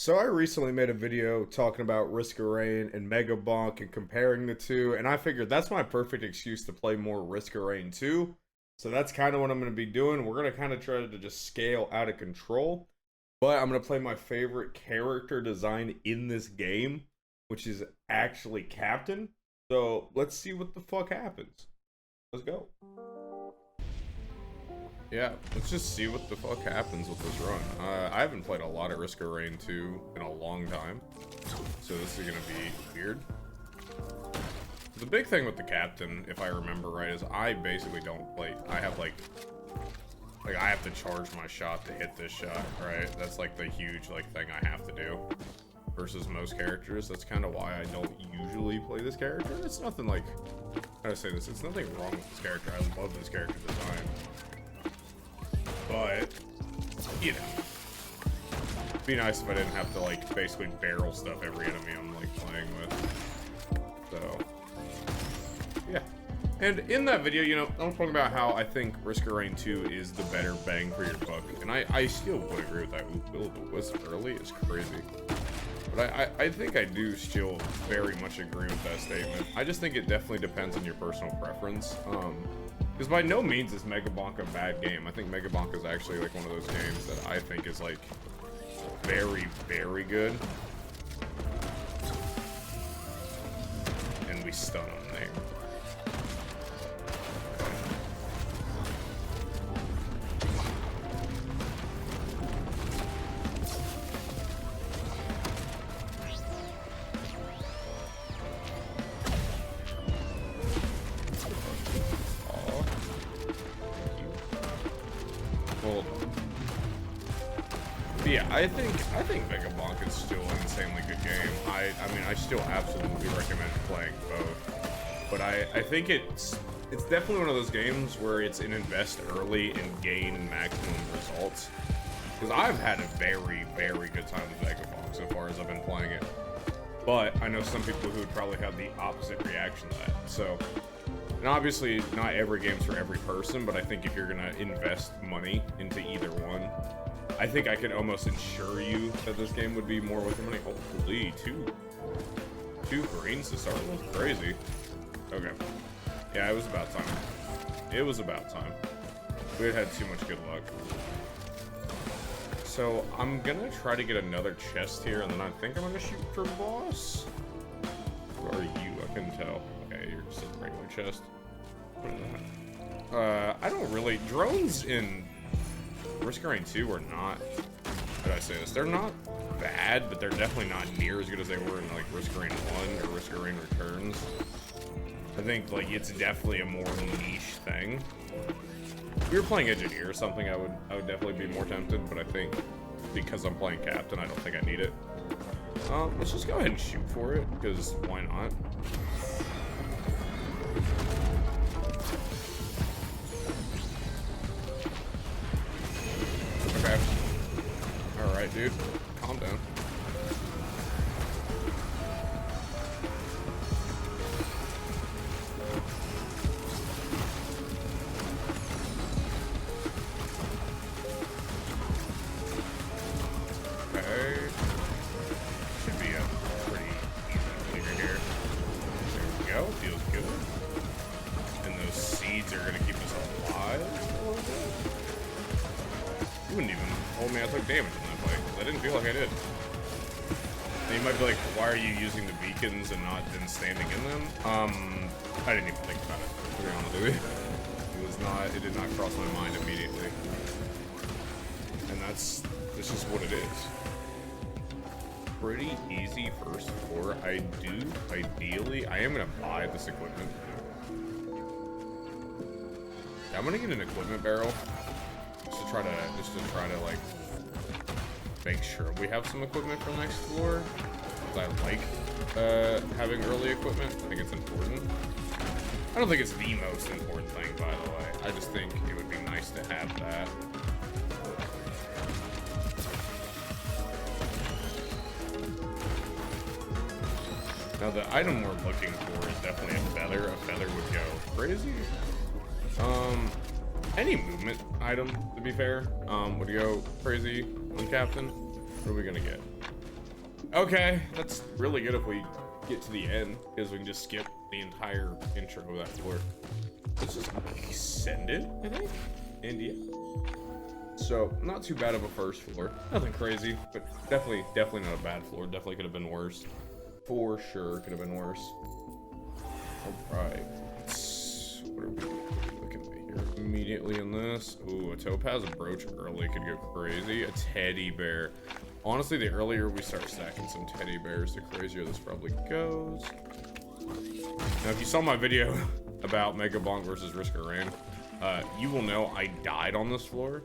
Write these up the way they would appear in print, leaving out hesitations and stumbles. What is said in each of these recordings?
So I recently made a video talking about Risk of Rain and Mega Bonk and comparing the two, and I figured that's my perfect excuse to play more Risk of Rain 2. So that's kind of what I'm going to be doing. We're going to kind of try to just scale out of control, but I'm going to play my favorite character design in this game, which is actually Captain. So let's see what the fuck happens. Let's go. Yeah, let's just see what the fuck happens with this run. I haven't played a lot of Risk of Rain 2 in a long time, so this is gonna be weird. The big thing with the captain, if I remember right, is I basically don't like. I have like I have to charge my shot to hit this shot, right? That's like the huge thing I have to do. Versus most characters, that's kind of why I don't usually play this character. It's nothing like, how to say this? It's nothing wrong with this character. I love this character design. But, you know, it'd be nice if I didn't have to, like, basically barrel stuff every enemy I'm, like, playing with. So, yeah. And in that video, you know, I'm talking about how I think Risk of Rain 2 is the better bang for your buck. And I still would agree with that. Ooh, build the Wisp early is crazy. But I think I do still very much agree with that statement. I just think it definitely depends on your personal preference. Because by no means is Mega Bonk a bad game. I think Mega Bonk is actually like one of those games that I think is like very, very good. And we stun him there. Yeah, I think Mega Bonk is still an insanely good game. I mean, I still absolutely recommend playing both. But I think it's definitely one of those games where it's an invest early and gain maximum results. Because I've had a very, very good time with Mega Bonk so far as I've been playing it. But I know some people who would probably have the opposite reaction to that. So, and obviously not every game's for every person, but I think if you're gonna invest money into either one, I think I could almost assure you that this game would be more worth your money. Holy, two greens to start with? Crazy. Okay. Yeah, it was about time. It was about time. We had too much good luck. So, I'm gonna try to get another chest here, and then I think I'm gonna shoot for boss. Where are you? I couldn't tell. Okay, you're just a regular chest. What is that? I don't really... Drones in Risk of Rain 2 are not, how do I say this? They're not bad, but they're definitely not near as good as they were in like Risk of Rain 1 or Risk of Rain Returns. I think like it's definitely a more niche thing. If we were playing Engineer or something, I would definitely be more tempted, but I think because I'm playing Captain, I don't think I need it. Let's just go ahead and shoot for it, because why not? Okay. Alright, dude. Calm down. Okay. Should be a pretty easy clear here. There we go. Feels good. And those seeds are going to keep us alive a little bit. You wouldn't even hold me. I took damage in that fight. I didn't feel like I did. And you might be like, why are you using the beacons and not then standing in them? I didn't even think about it, to be honest with you. It did not cross my mind immediately. And this is what it is. Pretty easy first floor. Ideally, I am gonna buy this equipment. Yeah, I'm gonna get an equipment barrel. Just to try to like make sure we have some equipment for the next floor. Because I like having early equipment. I think it's important. I don't think it's the most important thing, by the way. I just think it would be nice to have that. Now the item we're looking for is definitely a feather. A feather would go crazy. Any movement item, to be fair, would go crazy on Captain. What are we gonna get? Okay, that's really good if we get to the end, because we can just skip the entire intro of that floor. Let's just send it, I think. And yeah. So, not too bad of a first floor. Nothing crazy, but definitely not a bad floor. Definitely could have been worse. For sure, could have been worse. Alright. What are we looking at here? Immediately in this. Ooh, a topaz brooch early could go crazy. A teddy bear. Honestly, the earlier we start stacking some teddy bears, the crazier this probably goes. Now, if you saw my video about Mega Bonk versus Risk of Rain, you will know I died on this floor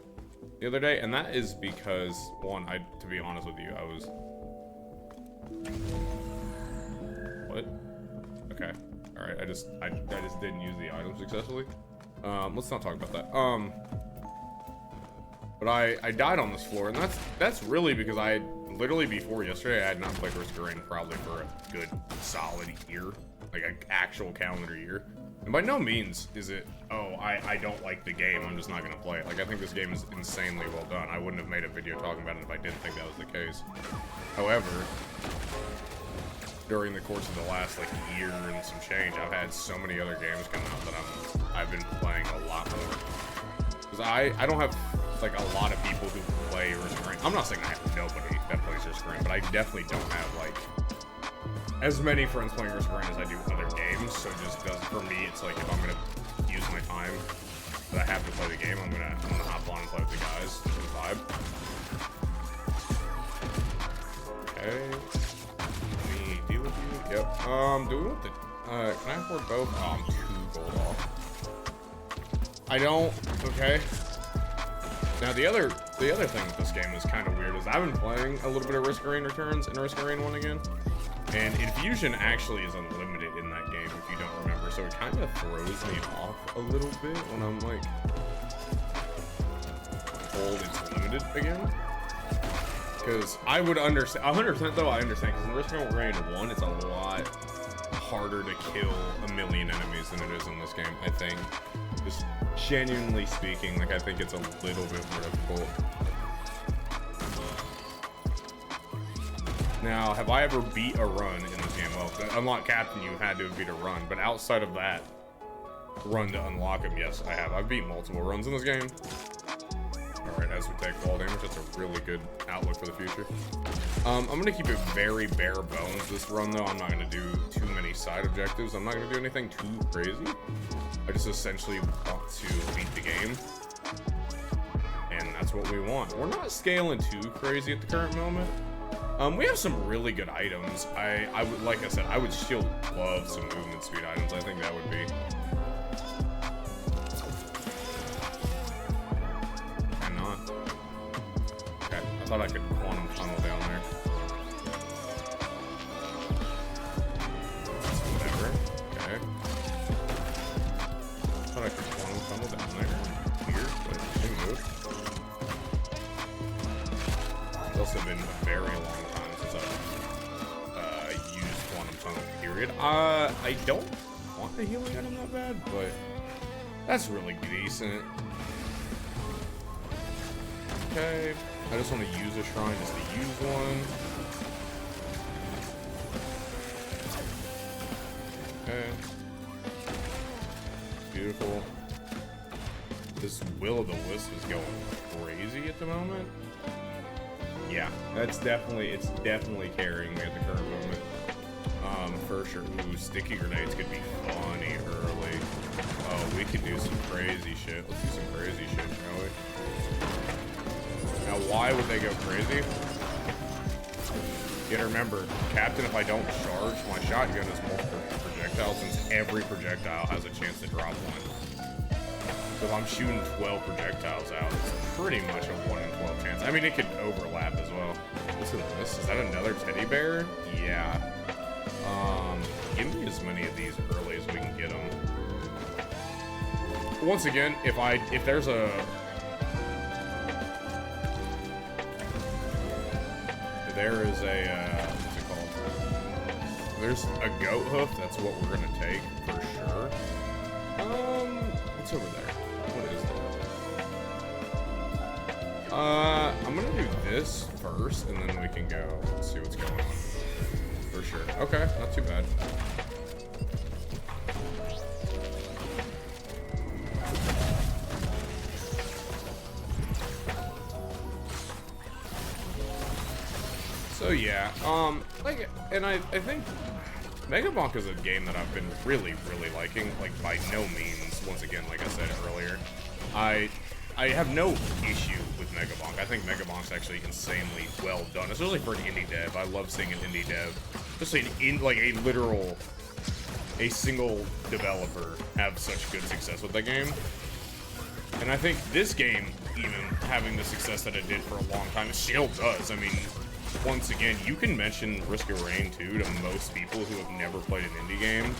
the other day, and that is because, one, to be honest with you, I was... What? Okay. Alright, I just didn't use the item successfully. Let's not talk about that. But I died on this floor, and that's really because I literally before yesterday I had not played Risk of Rain probably for a good solid year, like an actual calendar year. And by no means is it, oh, I don't like the game, I'm just not gonna play it. Like, I think this game is insanely well done. I wouldn't have made a video talking about it if I didn't think that was the case. However, during the course of the last like year and some change, I've had so many other games come out that I've been playing a lot more. Because I don't have like a lot of people who play Risk of Rain. I'm not saying I have nobody that plays Risk of Rain, but I definitely don't have like as many friends playing Risk of Rain as I do other games. So just does for me, it's like if I'm gonna use my time that I have to play the game, I'm gonna hop on and play with the guys and vibe. Okay. Let me deal with you. Yep. Do we want the can I afford both? Oh, I'm 2 gold off. I don't. Okay. Now the other thing with this game is kind of weird is I've been playing a little bit of Risk of Rain Returns and Risk of Rain 1 again, and Infusion actually is unlimited in that game if you don't remember, so it kind of throws me off a little bit when I'm like told it's limited again. Because I would understand 100% though. I understand because in Risk of Rain 1 it's a lot harder to kill a million enemies than it is in this game. I think. Just genuinely speaking, like I think it's a little bit more difficult. Now, have I ever beat a run in this game? Well, to unlock Captain, you had to have beat a run, but outside of that run to unlock him, yes, I have. I've beat multiple runs in this game. Alright, as we take fall damage, that's a really good outlook for the future. I'm gonna keep it very bare bones this run though. I'm not gonna do too many side objectives. I'm not gonna do anything too crazy. I just essentially want to beat the game. And that's what we want. We're not scaling too crazy at the current moment. We have some really good items. I would, like I said, I would still love some movement speed items. I think that would be okay, I thought I could quantum tunnel down there. Whatever. Okay. I thought I could quantum tunnel down there. Here, but it didn't move. It's also been a very long time since I've used quantum tunnel, period. I don't want the healing item that bad, but that's really decent. Okay, I just want to use a shrine just to use one. Okay. Beautiful. This Will-o'-the-Wisp is going crazy at the moment. Yeah, it's definitely carrying me at the current moment. For sure. Ooh, sticky grenades could be funny early. Oh, we could do some crazy shit. Let's do some crazy shit, shall we? Now, why would they go crazy? You gotta remember, Captain, if I don't charge, my shotgun is multiple projectiles, since every projectile has a chance to drop one. So if I'm shooting 12 projectiles out, it's pretty much a 1 in 12 chance. I mean, it could overlap as well. Listen to this. Is that another teddy bear? Yeah. Give me as many of these early as we can get them. Once again, if there's a... There is a, what's it called? There's a goat hoof, that's what we're gonna take, for sure. What's over there? What is that? I'm gonna do this first, and then we can go see what's going on. sure. Okay, not too bad. So yeah, like, and I think Mega Bonk is a game that I've been really liking. Like, by no means, once again, like I said earlier, I have no issue with Mega Bonk. I think Mega Bonk's actually insanely well done, especially for an indie dev. I love seeing an indie dev, especially like a single developer have such good success with the game. And I think this game, even having the success that it did for a long time, still does. I mean, once again, you can mention Risk of Rain 2 to most people who have never played an indie game,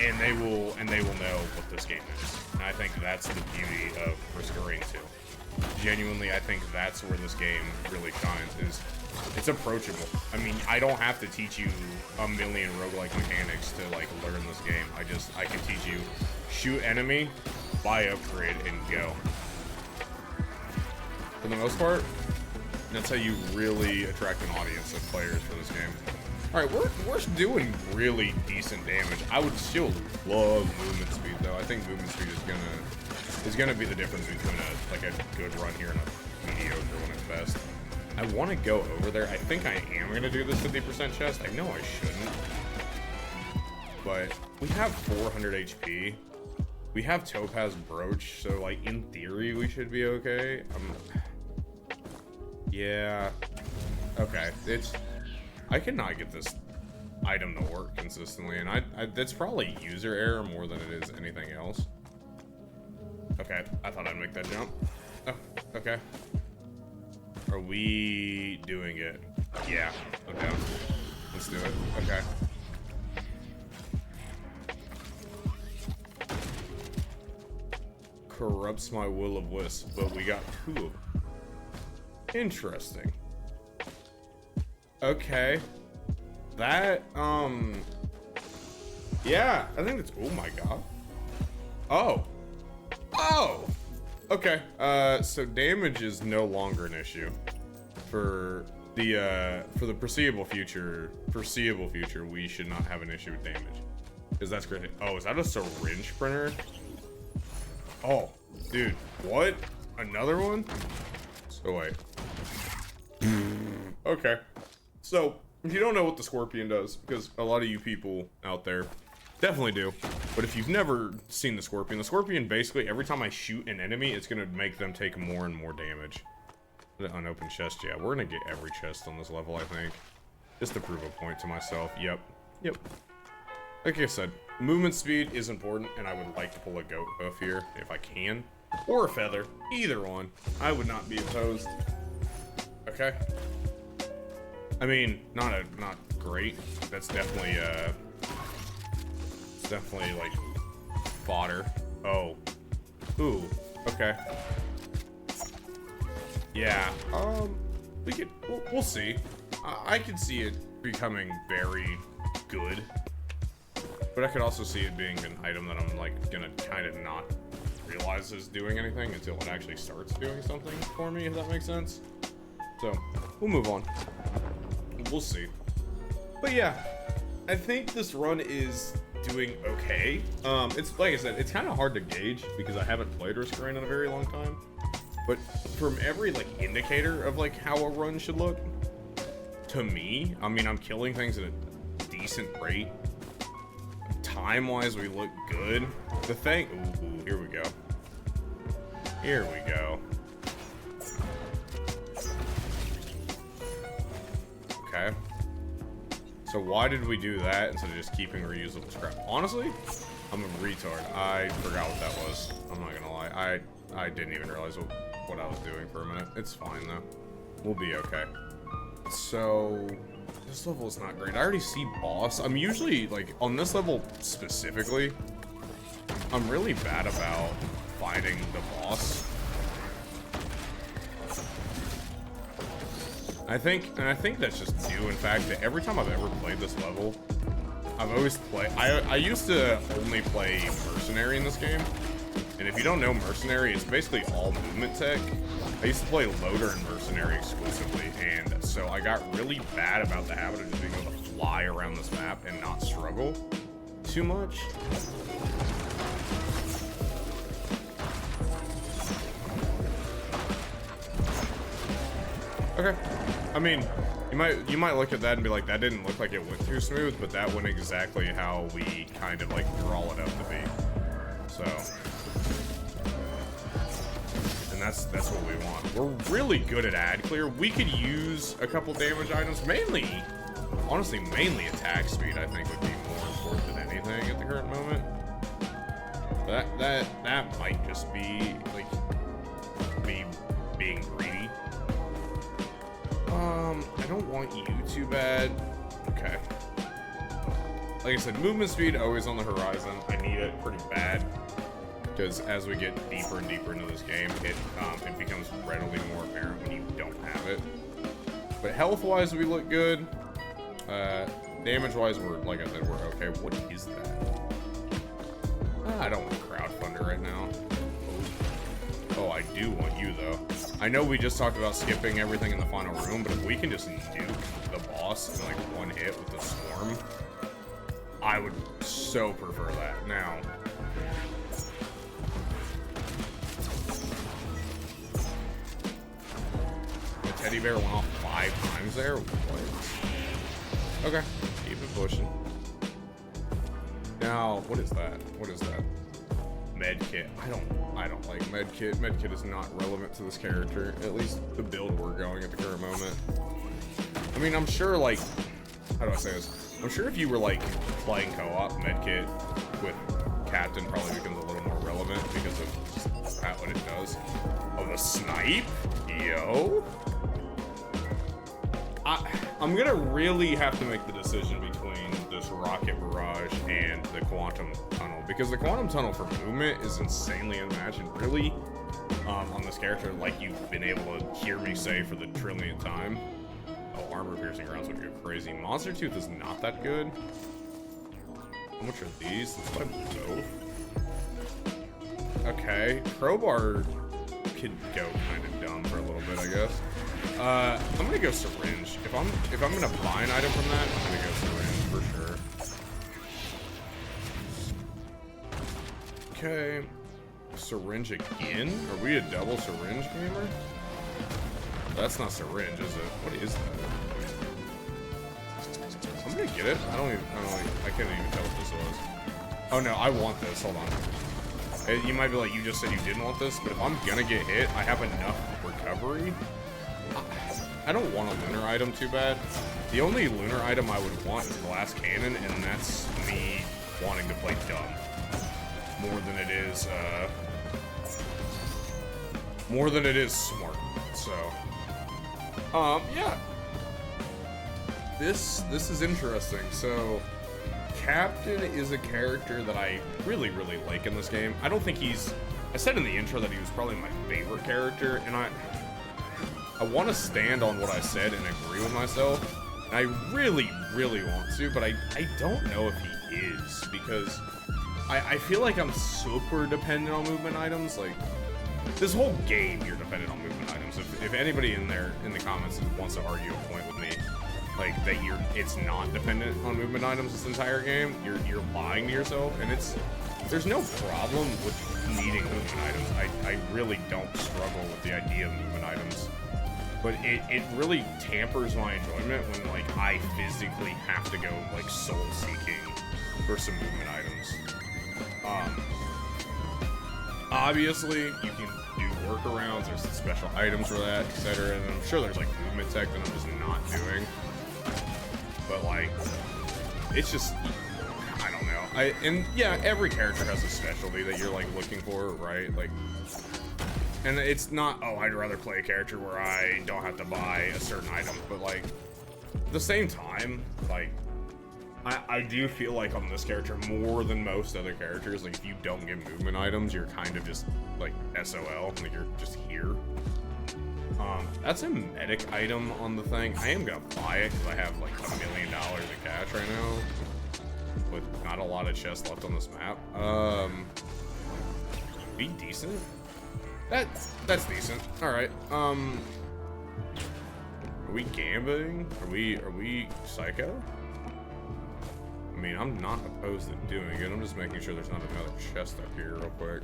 and they will know what this game is. And I think that's the beauty of Risk of Rain 2. Genuinely, I think that's where this game really shines, is it's approachable. I mean, I don't have to teach you a million roguelike mechanics to, like, learn this game. I can teach you, shoot enemy, buy upgrade, and go. For the most part, that's how you really attract an audience of players for this game. Alright, we're doing really decent damage. I would still love movement speed, though. I think movement speed is gonna be the difference between a good run here and a mediocre one at best. I want to go over there. I think I am gonna do this 50% chest. I know I shouldn't, but we have 400 HP. We have Topaz Brooch, so like in theory we should be okay. Yeah. Okay. I cannot get this item to work consistently, and that's probably user error more than it is anything else. Okay, I thought I'd make that jump. Oh, okay. Are we doing it? Yeah. Okay. Let's do it. Okay. Corrupts my will of wisp, but we got 2 of them. Interesting. Okay. That, yeah, I think it's, oh my god. Oh. Oh! Okay, so damage is no longer an issue. For the foreseeable future, we should not have an issue with damage. Because that's crazy. Oh, is that a syringe printer? Oh, dude, what? Another one? So wait. Okay. So, if you don't know what the Scorpion does, because a lot of you people out there definitely do, but if you've never seen the Scorpion basically, every time I shoot an enemy, it's gonna make them take more and more damage. The unopened chest, yeah, we're gonna get every chest on this level, I think. Just to prove a point to myself. Yep. Like I said, movement speed is important, and I would like to pull a goat hoof here, if I can. Or a feather. Either one. I would not be opposed. Okay. I mean, not great. That's definitely, like, fodder. Oh. Ooh. Okay. Yeah. We'll see. I could see it becoming very good. But I could also see it being an item that I'm, like, gonna kind of not realize is doing anything until it actually starts doing something for me, if that makes sense. So, we'll move on. We'll see. But yeah, I think this run is doing okay. It's, like I said, it's kind of hard to gauge because I haven't played Risk of Rain in a very long time. But from every, like, indicator of, like, how a run should look, to me, I mean, I'm killing things at a decent rate. Time-wise, we look good. The thing... Ooh, here we go. Here we go. Okay. So why did we do that instead of just keeping reusable scrap? Honestly, I'm a retard. I forgot what that was. I'm not gonna lie. I didn't even realize what I was doing for a minute. It's fine, though. We'll be okay. So... this level is not great. I already see boss. I'm usually, like, on this level specifically, I'm really bad about fighting the boss. I think that's just due, in fact, that every time I've ever played this level, I've always played... I used to only play Mercenary in this game, and if you don't know Mercenary, it's basically all movement tech. I used to play Loader and Mercenary exclusively, and so I got really bad about the habit of just being able to fly around this map and not struggle too much. Okay. I mean, you might look at that and be like, that didn't look like it went too smooth, but that went exactly how we kind of like draw it up to be. So, and that's what we want. We're really good at ad clear. We could use a couple damage items, honestly, mainly attack speed. I think would be more important than anything at the current moment. But that might just be like me being greedy. I don't want you too bad. Okay. Like I said, movement speed always on the horizon. I need it pretty bad. Because as we get deeper and deeper into this game, it becomes readily more apparent when you don't have it. But health-wise, we look good. Damage-wise, like I said, we're okay. What is that? I don't want crowdfunder right now. Oh, I do want you, though. I know we just talked about skipping everything in the final room, but if we can just nuke the boss in like one hit with the swarm, I would so prefer that. Now, the teddy bear went off 5 times there? What? Okay, keep it pushing. Now, what is that? What is that? Medkit. I don't like medkit. Medkit is not relevant to this character, at least the build we're going at the current moment. I mean, I'm sure, like, how do I say this? I'm sure if you were like playing co-op, medkit with Captain probably becomes a little more relevant because of just what it does. Oh, the snipe? Yo. I'm gonna really have to make the decision between this rocket barrage and the quantum tunnel, because the quantum tunnel for movement is insanely unmatched, and really on this character, like you've been able to hear me say for the trillionth time. Oh, armor piercing rounds would go crazy. Monster Tooth is not that good. How much are these? Let's buy both. Okay, crowbar could go kind of dumb for a little bit, I guess. I'm gonna go syringe. If I'm gonna buy an item from that, I'm gonna go syringe for sure. Okay, syringe again? Are we a double syringe gamer? That's not syringe, is it? What is that? I'm gonna get it. I can't even tell what this was. Oh no, I want this. Hold on. You might be like, you just said you didn't want this, but if I'm gonna get hit, I have enough recovery. I don't want a lunar item too bad. The only lunar item I would want is glass cannon, and that's me wanting to play dumb more than it is smart. So, yeah. This is interesting. So, Captain is a character that I really, really like in this game. I don't think I said in the intro that he was probably my favorite character, and I want to stand on what I said and agree with myself. And I really, really want to, but I don't know if he is, because I feel like I'm super dependent on movement items. Like, this whole game, you're dependent on movement items. If anybody in the comments wants to argue a point with me, like that it's not dependent on movement items this entire game, you're lying to yourself. And there's no problem with needing movement items. I really don't struggle with the idea of movement items, but it really tampers my enjoyment when like I physically have to go like soul seeking for some movement items. Obviously you can do workarounds, there's special items for that, etc. And I'm sure there's like movement tech that I'm just not doing. But like, it's just, I don't know. And yeah, every character has a specialty that you're like looking for, right? Like, and it's not, oh, I'd rather play a character where I don't have to buy a certain item, but like, at the same time, like, I do feel like on this character more than most other characters, like if you don't get movement items, you're kind of just like SOL, like you're just here. That's a medic item on the thing. I am gonna buy it because I have like $1 million in cash right now, with not a lot of chests left on this map. Be decent. That's decent. All right. Are we gambling? Are we psycho? I mean, I'm not opposed to doing it. I'm just making sure there's not another chest up here real quick.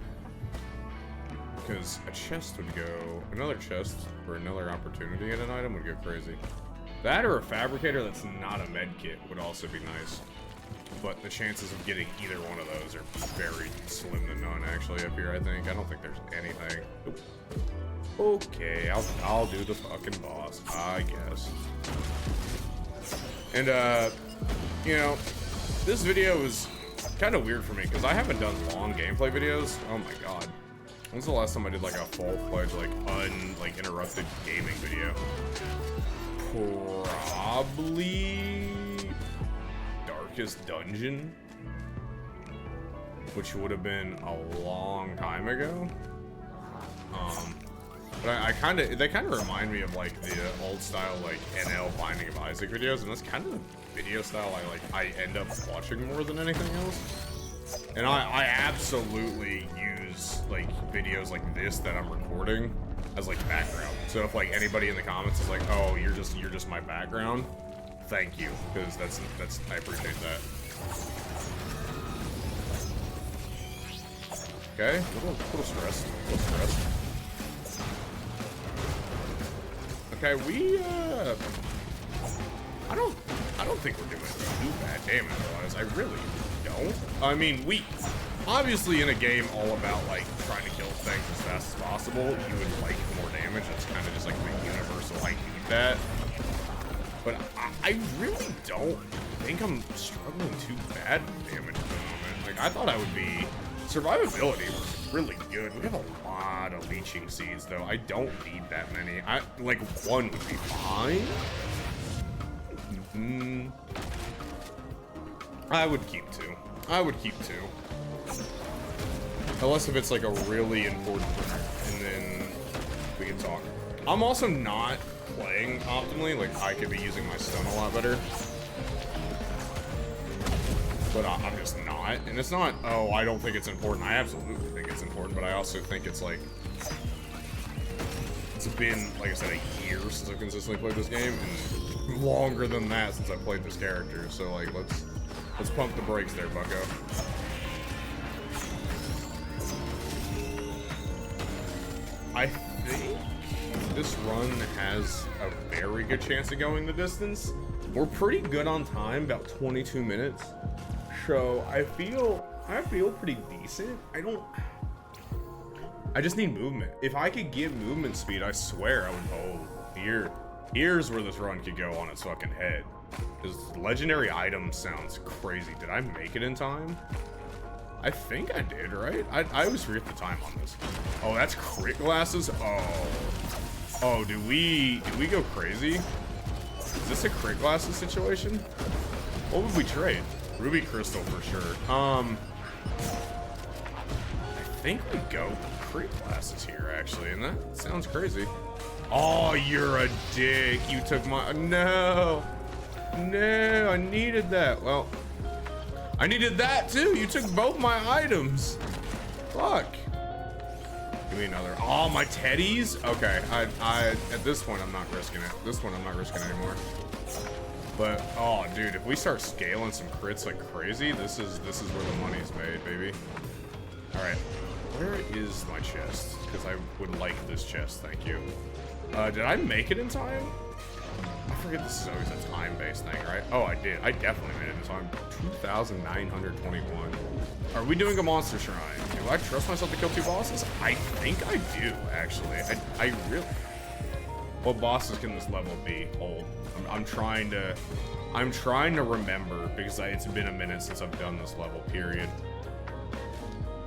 Because a chest would go... Another chest for another opportunity in an item would go crazy. That or a fabricator that's not a med kit would also be nice. But the chances of getting either one of those are very slim to none, actually, up here, I think. I don't think there's anything. Oop. Okay, I'll do the fucking boss, I guess. And, you know, this video is kind of weird for me, because I haven't done long gameplay videos. Oh my god. When's the last time I did, like, a full-fledged, like, interrupted gaming video? Probably... Darkest Dungeon? Which would have been a long time ago. But they kind of remind me of, like, the old style, like, NL Binding of Isaac videos, and that's kind of the video style I end up watching more than anything else. And I absolutely use, like, videos like this that I'm recording as, like, background. So if, like, anybody in the comments is like, oh, you're just my background, thank you, because that's I appreciate that. Okay, a little stressed. Okay, we I don't think we're doing too bad damage-wise. I really don't. I mean, we obviously in a game all about like trying to kill things as fast as possible, you would like more damage. That's kind of just like the universal. I need that. But I really don't think I'm struggling too bad with damage at the moment. Like, I thought I would be... Survivability was really good. We have a lot of leeching seeds, though. I don't need that many. Like, one would be fine. I would keep two. Unless if it's, like, a really important thing, and then we can talk. I'm also not playing optimally. Like, I could be using my stun a lot better. But I'm just not. And it's not, oh, I don't think it's important. I absolutely think it's important, but I also think it's like... It's been, like I said, a year since I've consistently played this game, and longer than that since I played this character. So, like, let's pump the brakes there, bucko. I think this run has a very good chance of going the distance. We're pretty good on time, about 22 minutes. So I feel pretty decent. I just need movement. If I could get movement speed, I swear I would. Here's where this run could go on its fucking head. Because legendary item sounds crazy. Did I make it in time? I think I did, right? I always forget the time on this. Oh, that's crit glasses? Oh, do we go crazy? Is this a crit glasses situation? What would we trade? Ruby crystal for sure. I think we go crit glasses here actually, and that sounds crazy. Oh, you're a dick. You took my... No, I needed that. Well, I needed that too. You took both my items. Fuck. Give me another. Oh, my teddies? Okay, at this point, I'm not risking it. This one, I'm not risking anymore. But, oh, dude, if we start scaling some crits like crazy, this is where the money's made, baby. All right, where is my chest? Because I would like this chest, thank you. Did I make it in time? I forget this is always a time-based thing, right? Oh, I did. I definitely made it in time. 2,921. Are we doing a monster shrine? Do I trust myself to kill 2 bosses? I think I do, actually. I really... What bosses can this level be? Hold. I'm trying to remember, because it's been a minute since I've done this level, period.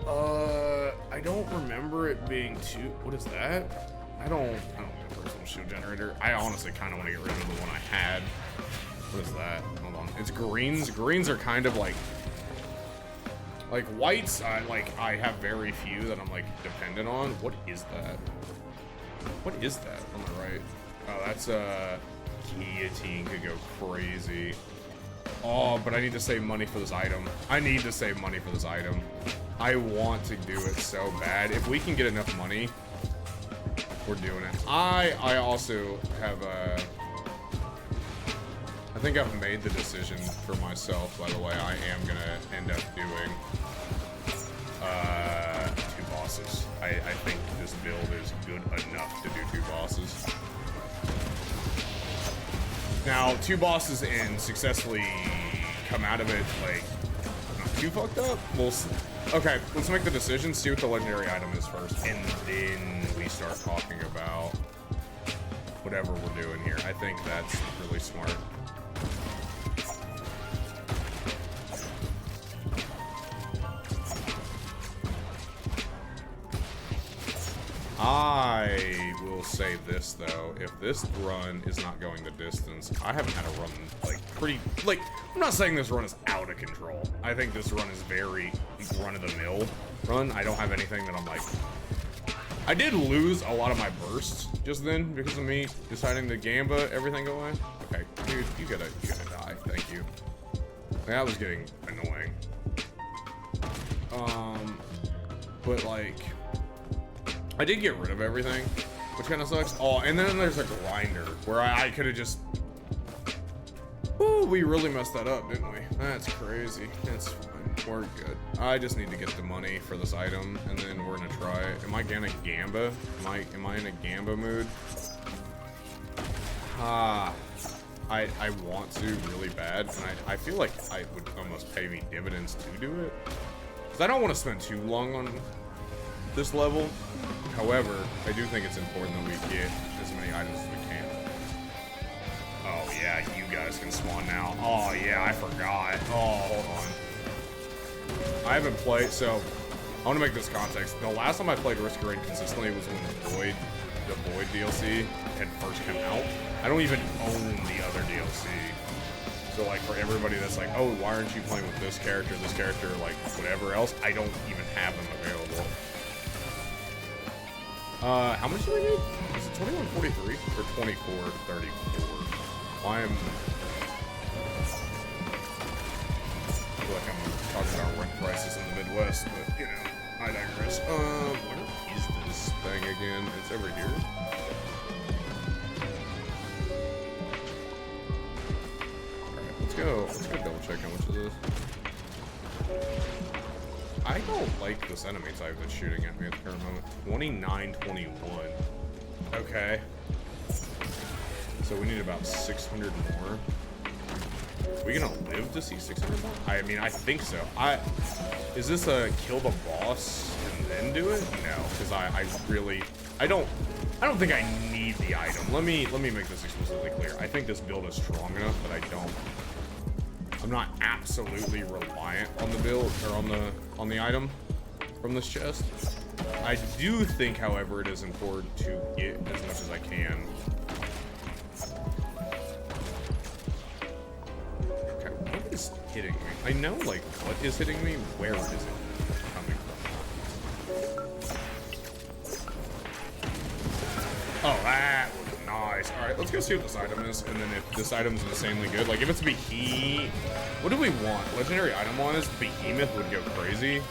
I don't remember it being too... What is that? I don't need a personal shield generator. I honestly kind of want to get rid of the one I had. What is that? Hold on. It's greens. Greens are kind of like whites. I have very few that I'm like dependent on. What is that? What is that on the right? Oh, that's guillotine could go crazy. Oh, but I need to save money for this item. I need to save money for this item. I want to do it so bad. If we can get enough money, we're doing it. I also have I think I've made the decision for myself, by the way. I am gonna end up doing 2 bosses. I think this build is good enough to do 2 bosses. Now, 2 bosses and successfully come out of it, like, not too fucked up. We'll see. Okay, let's make the decision, see what the legendary item is first, and then we start talking about whatever we're doing here. I think that's really smart. I will say this though, if this run is not going the distance, I haven't had a run I'm not saying this run is out of control. I think this run is very run-of-the-mill run. I don't have anything that I'm like, I did lose a lot of my bursts just then because of me deciding to gamba everything away. Okay, dude, you gotta die, thank you. That was getting annoying. But like, I did get rid of everything, which kind of sucks. Oh, and then there's a grinder where I could have just... Ooh, we really messed that up, didn't we? That's crazy. It's fine. We're good. I just need to get the money for this item, and then we're gonna try it. Am I gonna gamba? Am I in a gamba mood? I want to really bad, and I feel like I would almost pay me dividends to do it. Because I don't want to spend too long on this level. However, I do think it's important that we get as many items as we can. Oh yeah, you guys can spawn now. Oh yeah, I forgot. Oh, hold on. I haven't played, so I want to make this context. The last time I played Risk of Rain consistently was when the Void DLC had first come out. I don't even own the other DLC. So like for everybody that's like, oh, why aren't you playing with this character, like whatever else, I don't even have them available. How much do we need? Is it 2143 or 2434? I feel like I'm talking about rent prices in the Midwest, but you know, I digress. Where is this thing again? It's over here. Alright, let's go double check how much it is. I don't like this enemy type that's shooting at me at the current moment. 2921. Okay. So we need about 600 more. Are we gonna live to see 600 more? I mean, I think so. Is this a kill the boss and then do it? No, because I don't think I need the item. Let me make this explicitly clear. I think this build is strong enough that I'm not absolutely reliant on the build or on the item from this chest. I do think, however, it is important to get as much as I can. Okay, what is hitting me? I know, like, what is hitting me? Where is it coming from? Oh, that was nice. All right, let's go see what this item is, and then if this item's insanely good, like if it's Behemoth, what do we want? Legendary item on is Behemoth would go crazy.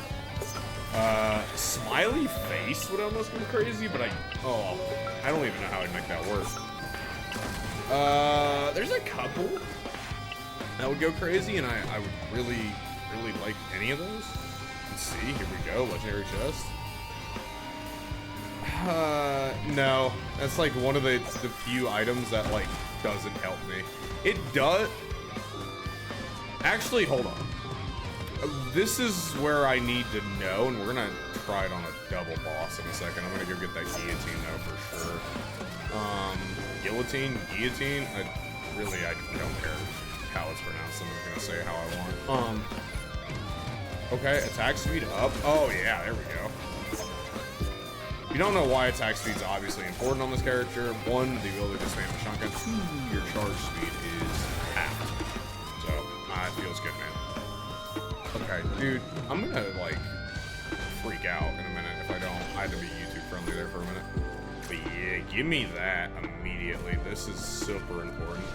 Smiley face would almost go crazy, but I don't even know how I'd make that work. There's a couple that would go crazy, and I would really like any of those. Let's see, here we go, legendary chest. No, that's like one of the few items that like doesn't help me. It does. Actually, hold on. This is where I need to know, and we're gonna try it on a double boss in a second. I'm gonna go get that guillotine though for sure. Guillotine. I don't care how it's pronounced. I'm gonna say how I want. Okay, attack speed up. Oh yeah, there we go. If you don't know why attack speed is obviously important on this character, 1, the ability to spam a shotgun, 2, your charge speed is half. So, it feels good, man. Okay, dude, I'm gonna, like, freak out in a minute if I don't. I had to be YouTube friendly there for a minute. But yeah, give me that immediately. This is super important.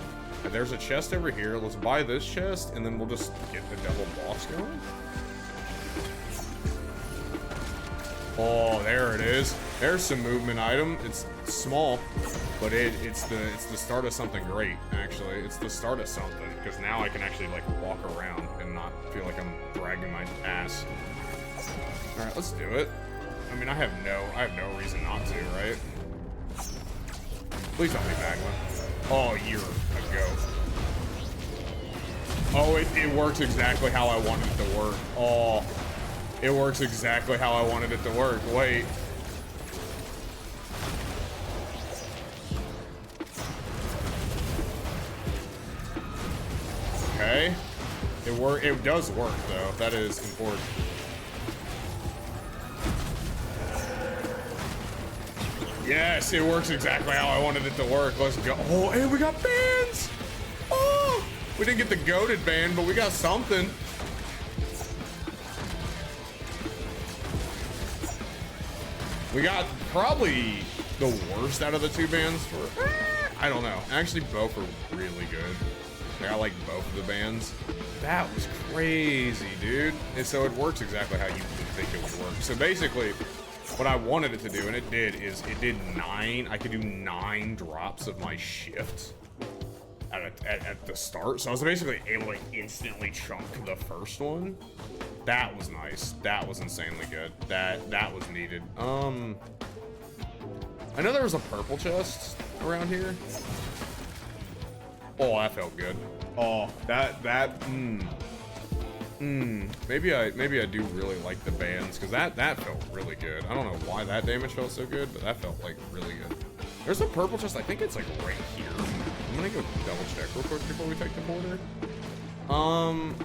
And there's a chest over here. Let's buy this chest, and then we'll just get the double boss going. Oh, there it is. There's some movement item. It's small, but it's the start of something great, actually. It's the start of something, because now I can actually, like, walk around and not feel like I'm dragging my ass. Alright, let's do it. I mean, I have no reason not to, right? Please don't be Magma. Oh, you're a goat. Oh, it works exactly how I wanted it to work. Oh, it works exactly how I wanted it to work. Wait. Okay. It does work, though. That is important. Yes, it works exactly how I wanted it to work. Let's go. Oh, hey, we got bands! Oh! We didn't get the goated band, but we got something. We got probably the worst out of the two bands for... I don't know. Actually, both are really good. Like, I like both of the bands. That was crazy, dude. And so it works exactly how you would think it would work. So basically, what I wanted it to do, and it did, is it did 9. I could do 9 drops of my shift at the start. So I was basically able to instantly chunk the first one. That was nice. That was insanely good. That was needed. I know there was a purple chest around here. Oh, that felt good. Oh, maybe I do really like the bands, because that felt really good. I don't know why that damage felt so good, but that felt like really good. There's a purple chest. I think it's like right here. I'm gonna go double check real quick before we take the border.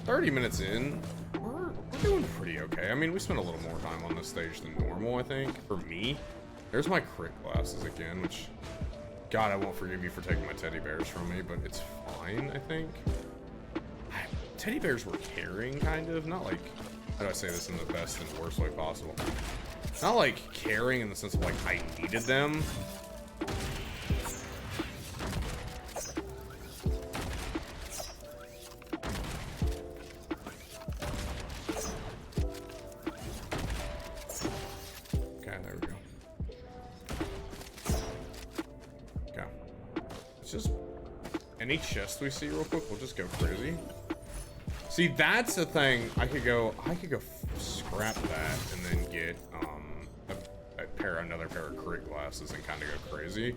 30 minutes in, we're doing pretty okay. I mean, we spent a little more time on this stage than normal, I think, for me. There's my crit glasses again, which, God, I won't forgive you for taking my teddy bears from me, but it's fine, I think. Teddy bears were caring, kind of. Not like, how do I say this in the best and worst way possible? Not like caring in the sense of like I needed them. Okay, there we go. Okay. It's just any chest we see real quick, we'll just go crazy. See, that's the thing. I could go scrap that and then get another pair of crit glasses and kind of go crazy.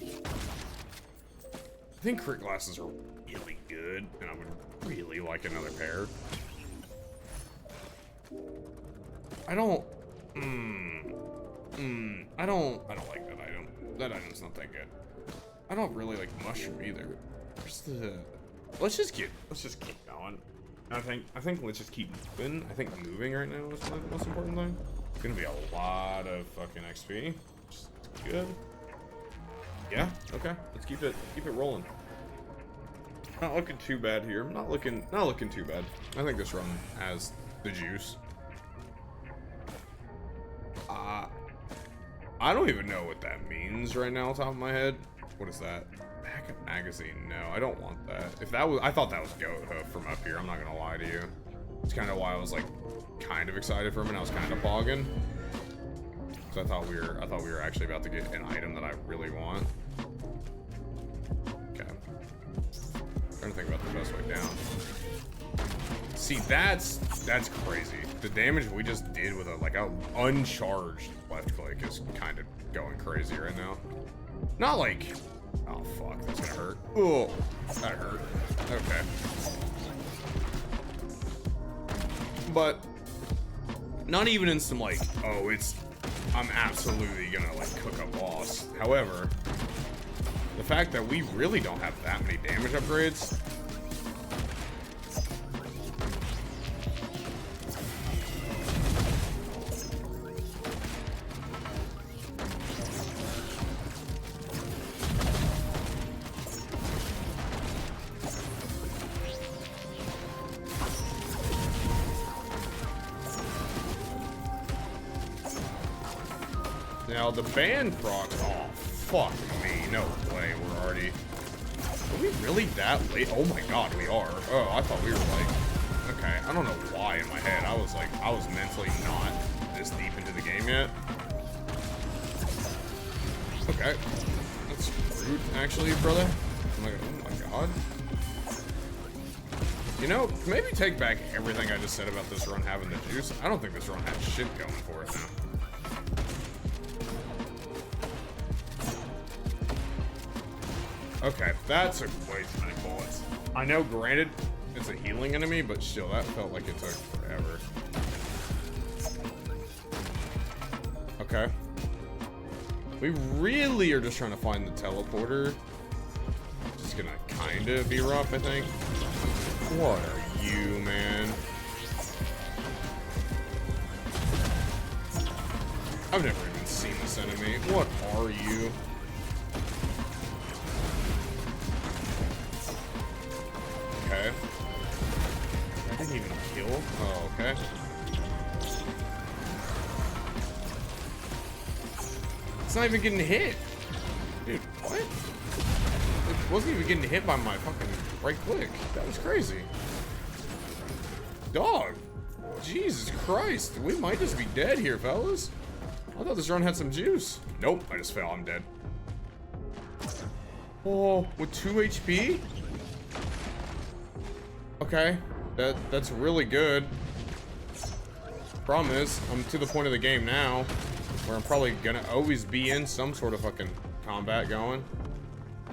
I think crit glasses are really good, and I would really like another pair. I don't like that item. That item's not that good. I don't really like mushroom either. Where's the... Let's just keep going. I think let's just keep moving. I think moving right now is the most important thing. It's gonna be a lot of fucking XP. Which is good. Yeah, okay. Let's keep it rolling. Not looking too bad here. Not looking too bad. I think this run has the juice. I don't even know what that means right now, top of my head. What is that? Backup magazine? No, I don't want that. If that was, I thought that was goat hoof from up here. I'm not gonna lie to you. It's kind of why I was like, kind of excited for him, and I was kind of pogging. So I thought we were actually about to get an item that I really want. Okay. Trying to think about the best way down. See, that's crazy. The damage we just did with a uncharged left click is kind of going crazy right now. Not like, oh fuck, that's gonna hurt. Oh, that hurt. Okay. But not even in some like, oh, I'm absolutely gonna like cook a boss. However, the fact that we really don't have that many damage upgrades. Now the band proc, oh fuck me, no way, we're already, are we really that late? Oh my god, we are. Oh, I thought we were like, okay, I don't know why in my head, I was mentally not this deep into the game yet. Okay. That's rude, actually, brother. I'm like, oh my god. You know, maybe take back everything I just said about this run having the juice. I don't think this run had shit going for it now. Okay, that's a way too many bullets. I know, granted, it's a healing enemy, but still, that felt like it took forever. Okay. We really are just trying to find the teleporter. Just gonna kind of be rough, I think. What are you, man? I've never even seen this enemy. What are you? Okay. I didn't even kill. Oh, okay. It's not even getting hit. Dude, what? It wasn't even getting hit by my fucking right click. That was crazy. Dog. Jesus Christ. We might just be dead here, fellas. I thought this run had some juice. Nope, I just fell. I'm dead. Oh, with 2 HP? Okay, that's really good. Problem is, I'm to the point of the game now where I'm probably gonna always be in some sort of fucking combat going.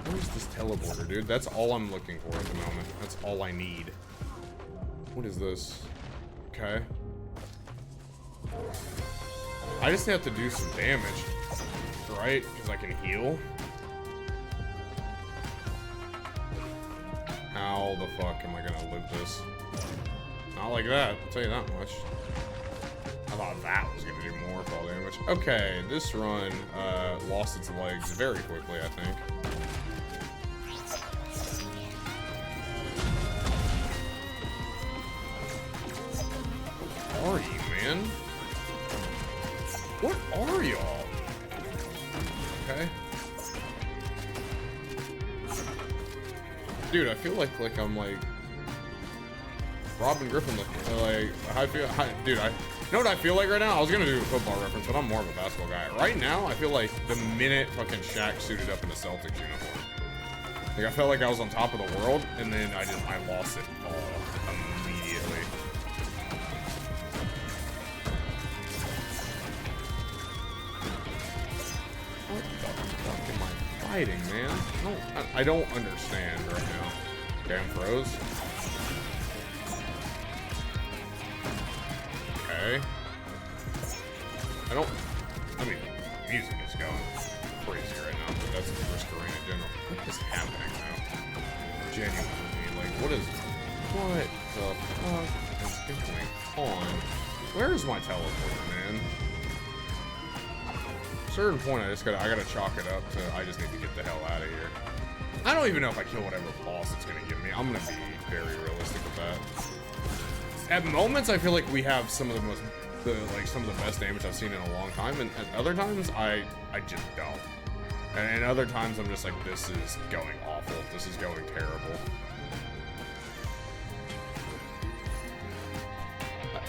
Where's this teleporter, dude? That's all I'm looking for at the moment. That's all I need. What is this? Okay. I just have to do some damage, right? Because I can heal. How the fuck am I gonna live this? Not like that, I'll tell you that much. I thought that was gonna do more fall damage. Okay, this run lost its legs very quickly, I think. What are you, man? What are y'all? Okay. Dude, I feel like I'm like Robin Griffin looking. Like dude, you know what I feel like right now? I was gonna do a football reference, but I'm more of a basketball guy. Right now, I feel like the minute fucking Shaq suited up in a Celtics uniform. Like I felt like I was on top of the world, and then I lost it all immediately. What the fuck am I fighting, man? I don't understand right now. Okay, I'm froze. Okay. I mean, music is going crazy right now, but that's the first terrain in general. What is happening now? Genuinely, like, what the fuck is going on? Where is my teleporter, man? At a certain point, I gotta chalk it up to, I just need to get the hell out of here. I don't even know if I kill whatever boss it's gonna give me. I'm gonna be very realistic with that. At moments, I feel like we have some of the best damage I've seen in a long time, and at other times, I just don't. And other times, I'm just like, this is going awful. This is going terrible.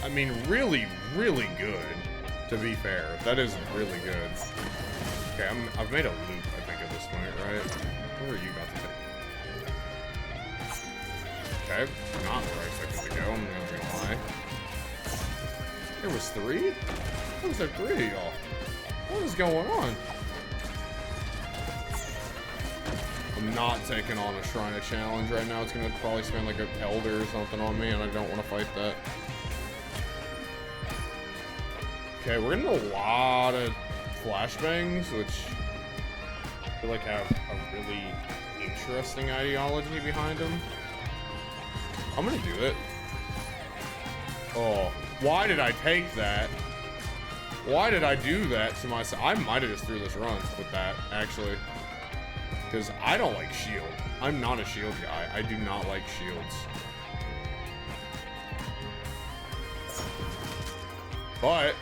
I mean, really, really good. To be fair, that is really good. Okay, I've made a loop, I think, at this point, right? Where are you about to take? Okay, not where I expected to go, I'm not gonna lie. There was 3? How was there 3 of y'all? What is going on? I'm not taking on a Shrine of Challenge right now. It's gonna probably spend like an Elder or something on me, and I don't want to fight that. Okay, we're getting a lot of flashbangs, which I feel like have a really interesting ideology behind them. I'm gonna do it. Oh, why did I take that? Why did I do that to myself? I might have just threw this run with that, actually. Because I don't like shield. I'm not a shield guy. I do not like shields. But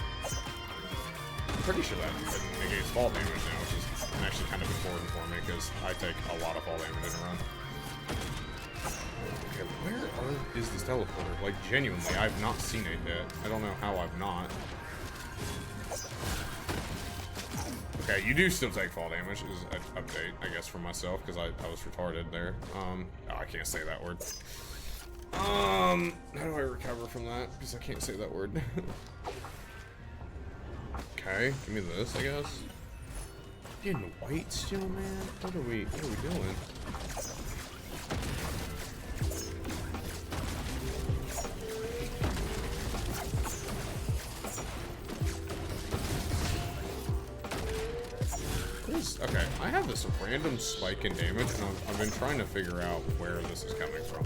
I'm pretty sure that negates fall damage now, which is actually kind of important for me because I take a lot of fall damage in a run. Okay, where is this teleporter? Like, genuinely, I've not seen it yet. I don't know how I've not. Okay, you do still take fall damage, is an update, I guess, for myself, because I was retarded there. Oh, I can't say that word. How do I recover from that? Because I can't say that word. Okay, give me this, I guess. Getting white still, man? What are we doing? Okay, I have this random spike in damage, and I've been trying to figure out where this is coming from.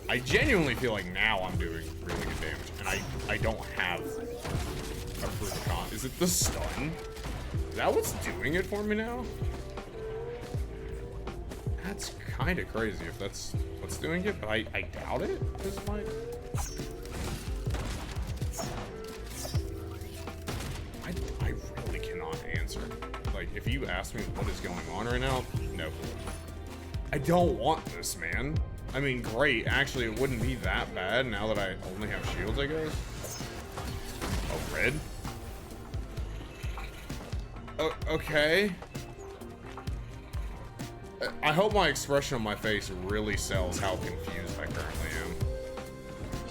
I genuinely feel like now I'm doing really good damage, and I don't have a proof of con. Is it the stun? Is that what's doing it for me now? That's kind of crazy if that's what's doing it, but I doubt it. Is like... I really cannot answer. Like, if you ask me what is going on right now, no. I don't want this, man. I mean, great. Actually, it wouldn't be that bad now that I only have shields, I guess. Oh, red? Okay. I hope my expression on my face really sells how confused I currently am.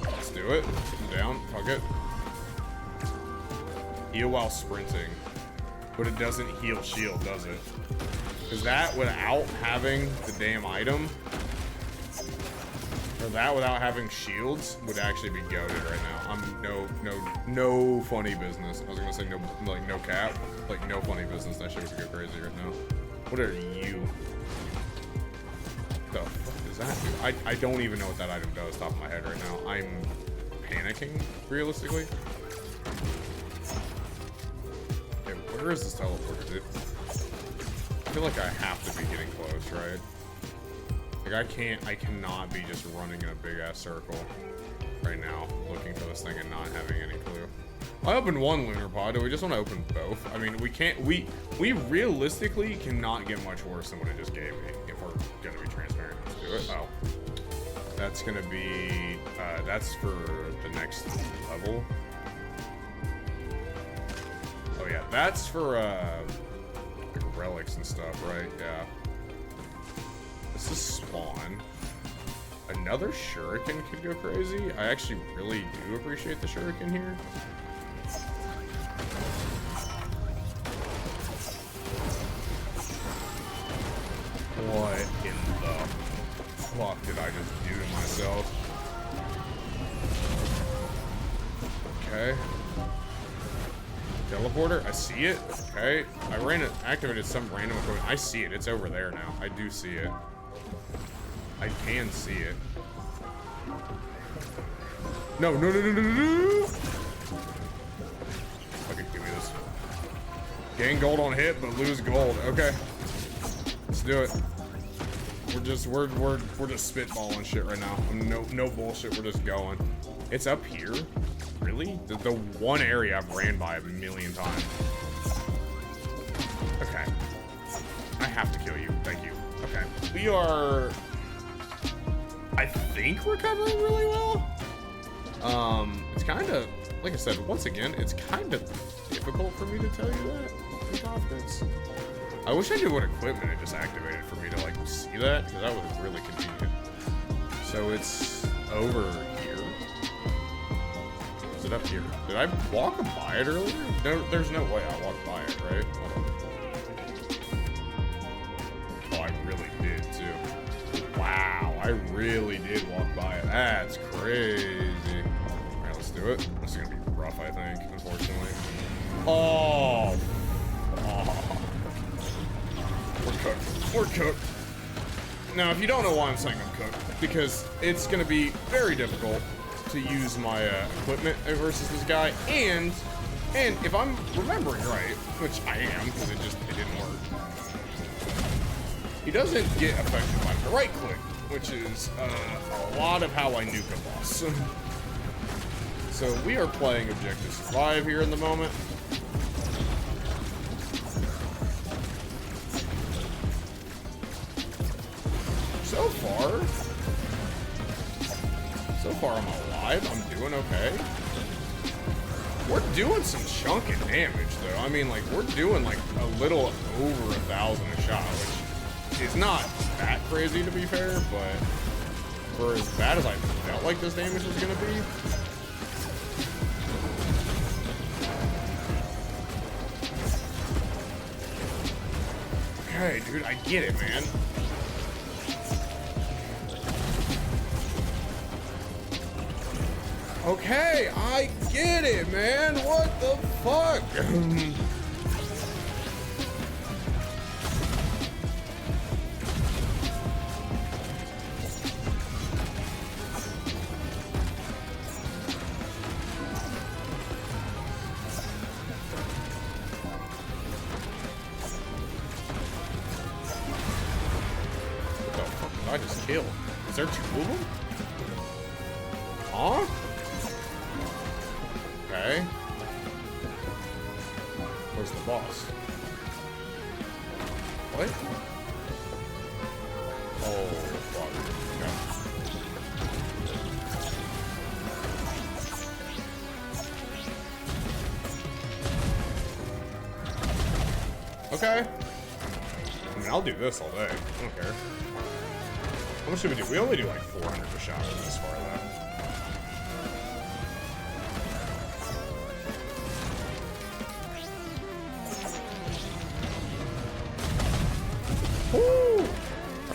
Let's do it. I'm down. Fuck it. Heal while sprinting. But it doesn't heal shield, does it? Because that without having the damn item, or that without having shields, would actually be goated right now. I'm no funny business. I was gonna say no, like no cap, like no funny business. That shit would go crazy right now. What are you? The fuck does that do? I don't even know what that item does top of my head right now. I'm panicking, realistically. Okay, where is this teleporter, dude? I feel like I have to be getting close, right? Like I cannot be just running in a big ass circle right now, looking for this thing and not having any clue. I opened one lunar pod. Do we just want to open both? I mean, we can't. We realistically cannot get much worse than what it just gave me. If we're gonna be transparent, let's do it. Oh, that's gonna be. That's for the next level. Oh yeah, that's for like relics and stuff, right? Yeah. This is spawn. Another shuriken could go crazy. I actually really do appreciate the shuriken here. What in the fuck did I just do to myself? Okay. Teleporter, I see it. Okay. Activated some random equipment. I see it. It's over there now. I do see it. I can see it. No. Okay, give me this. Gain gold on hit, but lose gold. Okay. Let's do it. We're just spitballing shit right now. No bullshit. We're just going. It's up here. Really? The one area I've ran by a million times. Okay. I have to kill you. Thank you. Okay. We are, I think, recovering really well. It's kind of, like I said, once again, it's kind of difficult for me to tell you that in confidence. I wish I knew what equipment it just activated for me to, like, see that, because that was really convenient. So it's over here. Is it up here? Did I walk by it earlier? No, there's no way I walked by it, right? Hold on. Oh, I really did, too. Wow, I really did walk by it. That's crazy. All right, let's do it. This is gonna be rough, I think, unfortunately. Oh. We're cooked. Now, if you don't know why I'm saying I'm cooked, because it's going to be very difficult to use my equipment versus this guy, and if I'm remembering right, which I am, because it didn't work, he doesn't get affected by the right click, which is a lot of how I nuke a boss. So we are playing Objective Survive here in the moment. So far I'm alive. I'm doing okay. We're doing some chunky damage, though. I mean, like, we're doing, like, a little over 1,000 a shot, which is not that crazy, to be fair, but for as bad as I felt like this damage was gonna be. Okay, dude, I get it, man. Okay, I get it, man. What the fuck? What the fuck did I just kill? Is there 2 of them? Huh? Okay. Where's the boss? What? Oh, fuck. Okay. Okay. I mean, I'll do this all day. I don't care. How much should we do? We only do like 400 per shot in this far, though.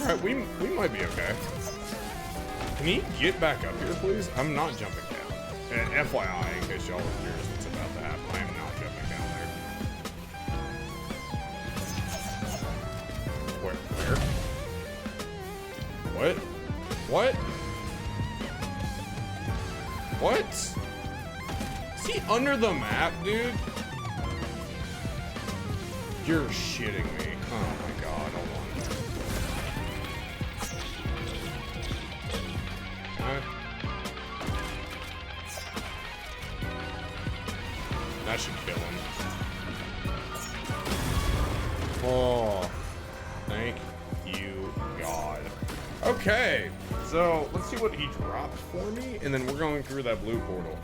Alright, we might be okay. Can he get back up here, please? I'm not jumping down. And FYI, in case y'all are curious what's about to happen, I am not jumping down there. Where? What? What? Is he under the map, dude? You're shitting me. Oh my god, hold on. That should kill him. Oh, thank you, God. Okay, so let's see what he dropped for me, and then we're going through that blue portal.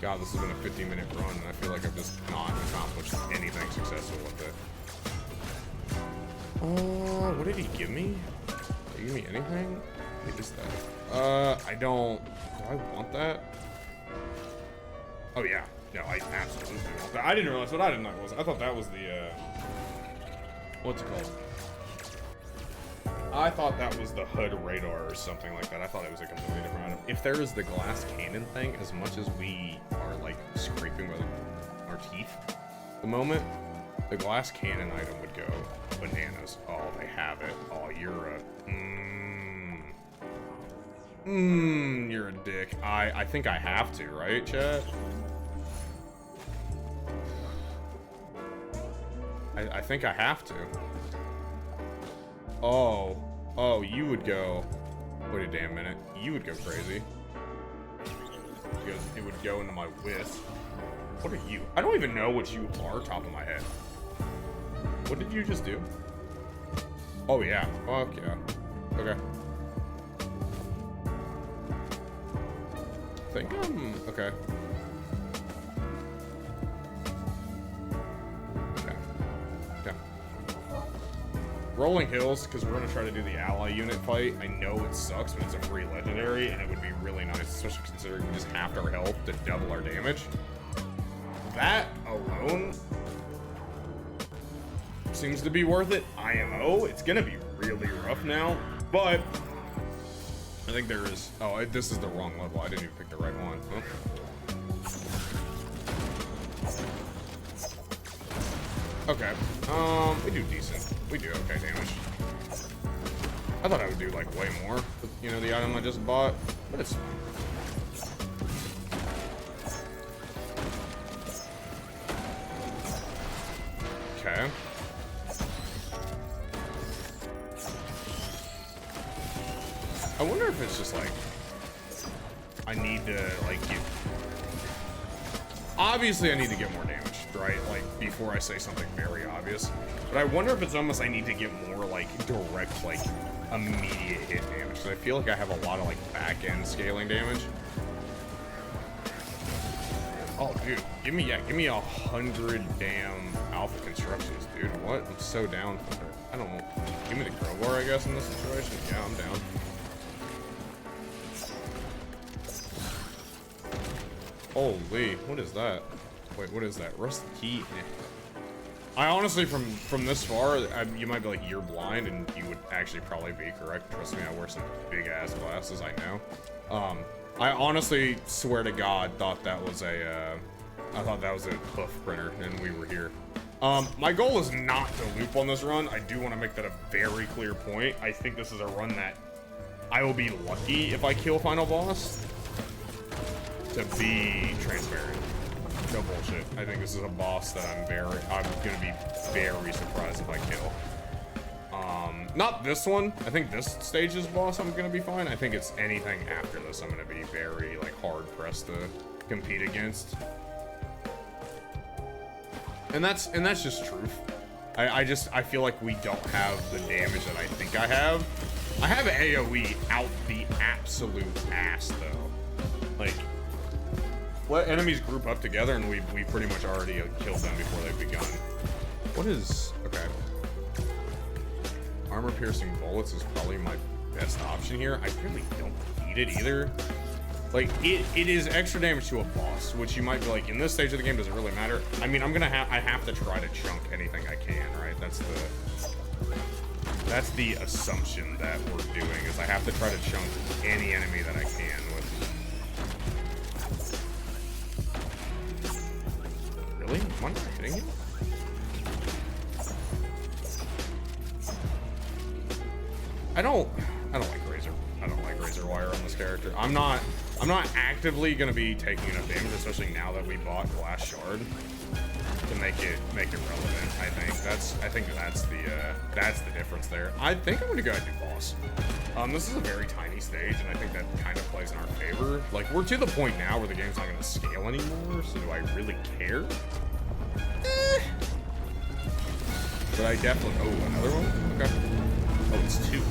God, this has been a 15-minute run, and I feel like I've just not accomplished anything successful with it. What did he give me? Did he give me anything? What is that? I don't... Do I want that? Oh, yeah. No, I absolutely want that. I didn't realize what I didn't know was. I thought that was the, what's it called? I thought that was the HUD radar or something like that. I thought it was a completely different item. If there is the glass cannon thing, as much as we are, like, scraping with our teeth at the moment, the glass cannon item would go bananas. Oh, they have it. Oh, you're a... you're a dick. I think I have to, right, chat? I think I have to. Oh, you would go... Wait a damn minute. You would go crazy. Because it would go into my width. What are you? I don't even know what you are, top of my head. What did you just do? Oh, yeah. Fuck yeah. Okay. I think I'm... Okay. Rolling Hills, because we're going to try to do the ally unit fight. I know it sucks, but it's a free legendary, and it would be really nice, especially considering we just halved our health to double our damage. That alone seems to be worth it. IMO, it's going to be really rough now, but I think there is... Oh, this is the wrong level. I didn't even pick the right one. Huh? Okay. We do decent. We do okay damage. I thought I would do like way more with, you know, the item I just bought, but it's fine. Okay. I wonder if it's just like I need to like get... Obviously I need to get more damage, right? Like before I say something very obvious. But I wonder if it's almost I need to get more like direct, like immediate hit damage. Because I feel like I have a lot of like back end scaling damage. Oh, dude, give me 100 damn alpha constructions, dude. What? I'm so down for it. I don't know. Give me the crowbar, I guess, in this situation. Yeah, I'm down. Holy, what is that? Wait, what is that? Rusty key? Yeah. I honestly, from this far, you might be like, you're blind, and you would actually probably be correct. Trust me, I wear some big-ass glasses, I know. I honestly swear to God thought that was a hoof printer, and we were here. My goal is not to loop on this run. I do want to make that a very clear point. I think this is a run that I will be lucky if I kill final boss. To be transparent. No bullshit. I think this is a boss that I'm gonna be very surprised if I kill. Not this one. I think this stage's boss I'm gonna be fine. I think it's anything after this I'm gonna be very, like, hard pressed to compete against. And that's just truth. I feel like we don't have the damage that I think I have. I have AoE out the absolute ass though. Like, let enemies group up together and we pretty much already killed them before they've begun. What is, okay. Armor piercing bullets is probably my best option here. I really don't need it either. Like, it is extra damage to a boss, which you might be like, in this stage of the game, does it really matter? I mean, I have to try to chunk anything I can, right? That's the assumption that we're doing, is I have to try to chunk any enemy that I can with. Really? Am I not hitting him? I don't like razor wire on this character. I'm not actively gonna be taking enough damage, especially now that we bought glass shard, to make it relevant. I think that's the difference there. I think I'm gonna go ahead and do boss. This is a very tiny stage, and I think that kind of plays in our favor. Like, we're to the point now where the game's not gonna scale anymore, so do I really care? But I definitely, oh, another one? Okay. Oh, it's two.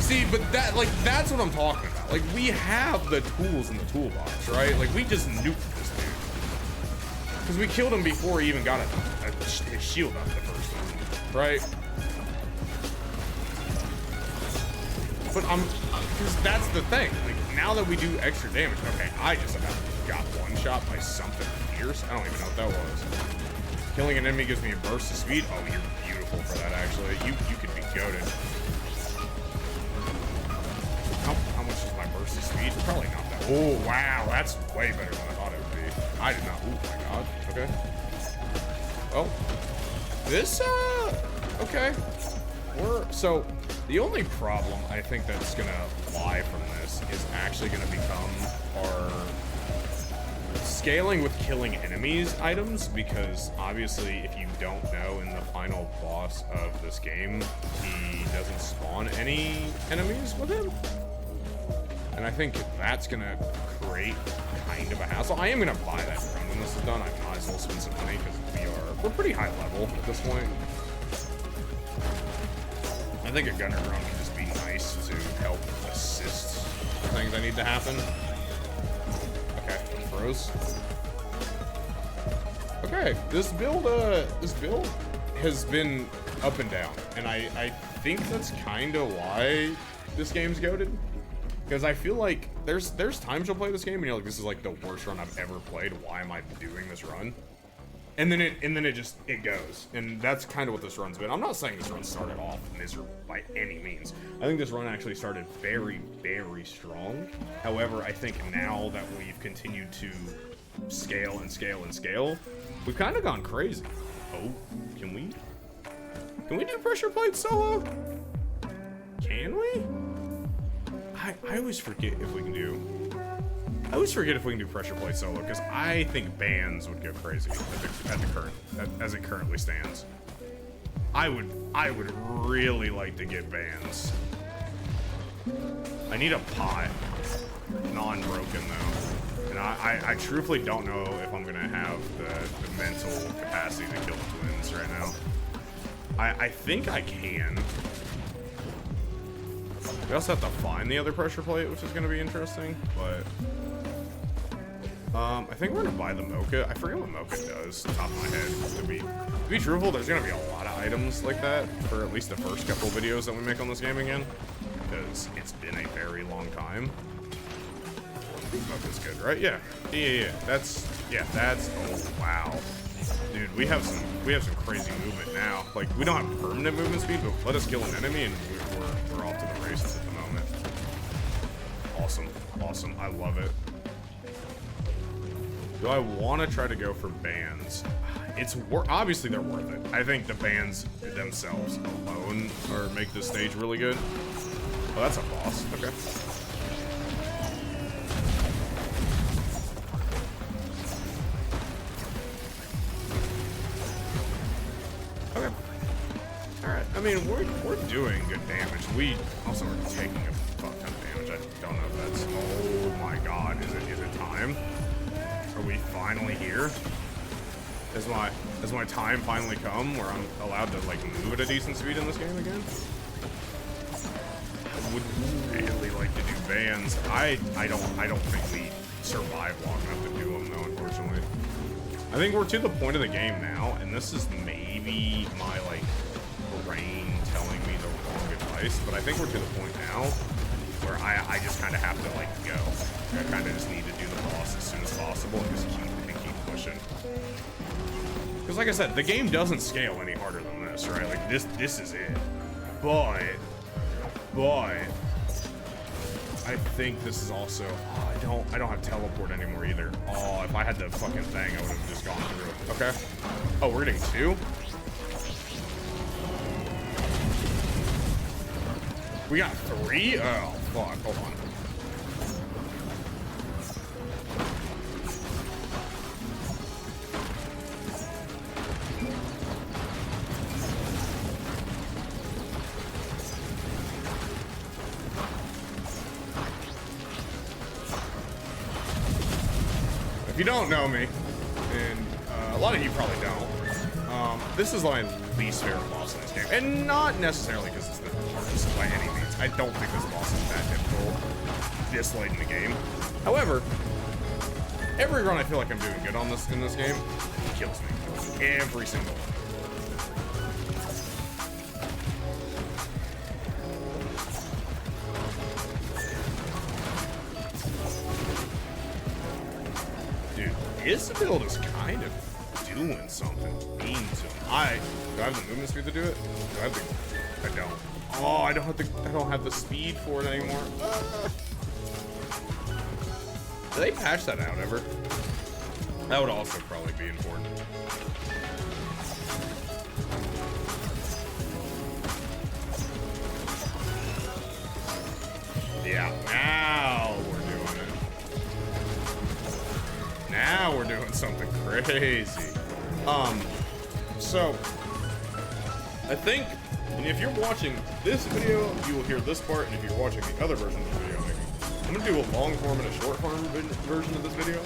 See, but that's what I'm talking about. Like, we have the tools in the toolbox, right? Like, we just nuked this dude. Because we killed him before he even got his shield up the first time, right? But because that's the thing. Like, now that we do extra damage, okay, I just about got one shot by something fierce. I don't even know what that was. Killing an enemy gives me a burst of speed. Oh, you're beautiful for that, actually. You could be goated. How much is my burst of speed? Probably not that. Oh, wow. That's way better than I thought it would be. I did not. Oh, my God. Okay. Oh. This, okay. So, the only problem I think that's going to lie from this is actually going to become our scaling with killing enemies items, because obviously if you don't know, in the final boss of this game, he doesn't spawn any enemies with him. And I think that's gonna create kind of a hassle. I am gonna buy that drone when this is done. I might as well spend some money because we're pretty high level at this point. I think a gunner drone can just be nice to help assist the things that need to happen. Okay, froze. Okay, this build has been up and down, and I think that's kind of why this game's goated. Because I feel like there's times you'll play this game and you're like, this is like the worst run I've ever played. Why am I doing this run? And then it goes, and that's kind of what this run's been. I'm not saying this run started off miserable by any means. I think this run actually started very, very strong. However, I think now that we've continued to scale and scale and scale, we've kind of gone crazy. Oh, can we do pressure plate solo? Can we? I always forget if we can do. I always forget if we can do pressure plate solo, because I think bands would go crazy as it currently stands. I would really like to get bands. I need a pot, non-broken though, and I truthfully don't know if I'm gonna have the mental capacity to kill the twins right now. I think I can. We also have to find the other pressure plate, which is going to be interesting, but I think we're gonna buy the mocha. I forget what mocha does, top of my head. To be truthful, there's gonna be a lot of items like that for at least the first couple videos that we make on this game again, because it's been a very long time. I think mocha's good, right? Yeah. That's, oh wow. Dude, we have some crazy movement now. Like, we don't have permanent movement speed, but let us kill an enemy and we're off to the races at the moment. Awesome, I love it. Do I want to try to go for bands? Obviously they're worth it. I think the bands themselves alone make this stage really good. Oh, that's a boss. Okay. Okay. All right. I mean, we're doing good damage. We also are taking a fuck ton of damage. I don't know if that's. Oh my God! Is it time? Are we finally here? Has my time finally come where I'm allowed to like move at a decent speed in this game again? I would really like to do bands. I don't think we survive long enough to do them though, unfortunately. I think we're to the point of the game now, and this is maybe my like brain telling me the wrong advice, but I think we're to the point now where I just kind of have to like go. I kind of just need to do the boss as soon as possible and just keep pushing. Because like I said, the game doesn't scale any harder than this, right? Like this is it. But I think this is also I don't have teleport anymore either. Oh, if I had the fucking thing, I would have just gone through it. Okay. Oh, we're getting 2? We got 3? Oh, fuck. Hold on. If you don't know me, and a lot of you probably don't, this is my least favorite boss in this game. And not necessarily because it's the hardest by any means. I don't think this boss is that difficult this late in the game. However, every run I feel like I'm doing good on in this game, he kills me. Every single one. His build is kind of doing something mean to him. Do I have the movement speed to do it? Do I have the? I don't. Oh, I don't have the speed for it anymore. Do they patch that out ever? That would also probably be important. Yeah, now we're doing it. Now we're doing something crazy. So I think, and if you're watching this video, you will hear this part, and if you're watching the other version of the video, I'm gonna do a long form and a short form version of this video.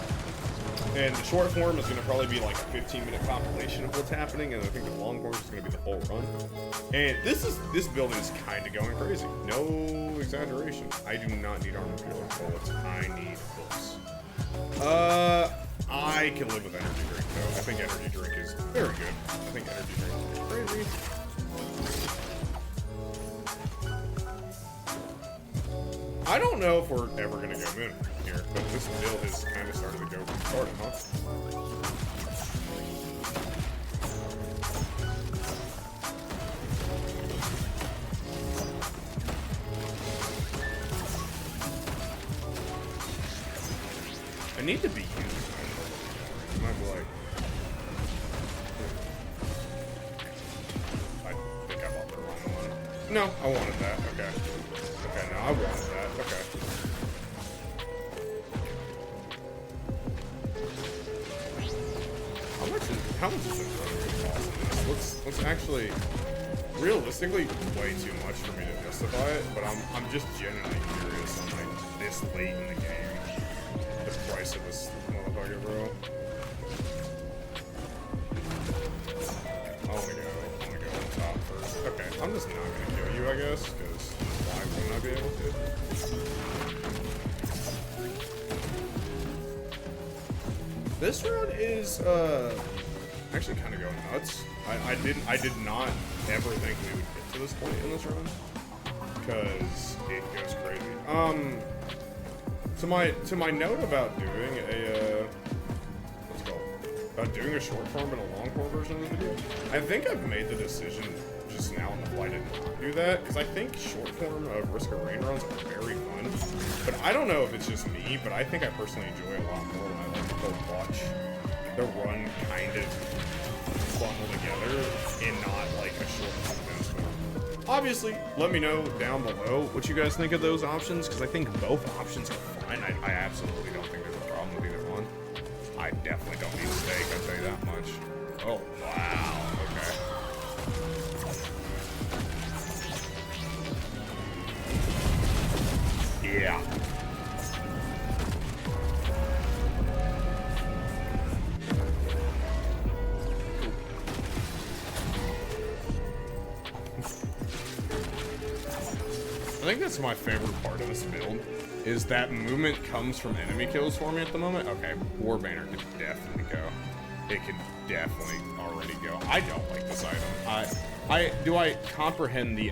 And the short form is gonna probably be like a 15-minute compilation of what's happening, and I think the long form is gonna be the whole run. And this build is kind of going crazy. No exaggeration. I do not need armor piercing bullets. I need books. I can live with energy drink though. I think energy drink is very good. I think energy drink is crazy. I don't know if we're ever gonna go moon here, but this build has kind of started to go retarded, huh? I need to be used. I might be like, I think I bought the wrong one. No, I wanted that. Okay. Okay, no, I wanted that. Okay. How much is it cost? Let's actually, realistically, way too much for me to justify it, but I'm just genuinely curious on like this late in the game. The price of this motherfucker, bro. I wanna go on top first. Okay, I'm just not gonna kill you, I guess, because why wouldn't I be able to? This run is actually kind of going nuts. I did not ever think we would get to this point in this run, because it goes crazy. To my note about doing a what's it called? About doing a short form and a long form version of the video. I think I've made the decision just now on the fly to not do that, because I think short form of Risk of Rain runs are very fun. But I don't know if it's just me, but I think I personally enjoy it a lot more when I like to go watch the run kind of bundle together and not like a short condensed form. Obviously, let me know down below what you guys think of those options, because I think both options are fine. I absolutely don't think there's a problem with either one. I definitely don't need a steak, I'll tell you that much. Oh, wow, okay. Yeah. I think that's my favorite part of this build, is that movement comes from enemy kills for me at the moment. Okay, War Banner could definitely go. It could definitely already go. I don't like this item. Do I comprehend the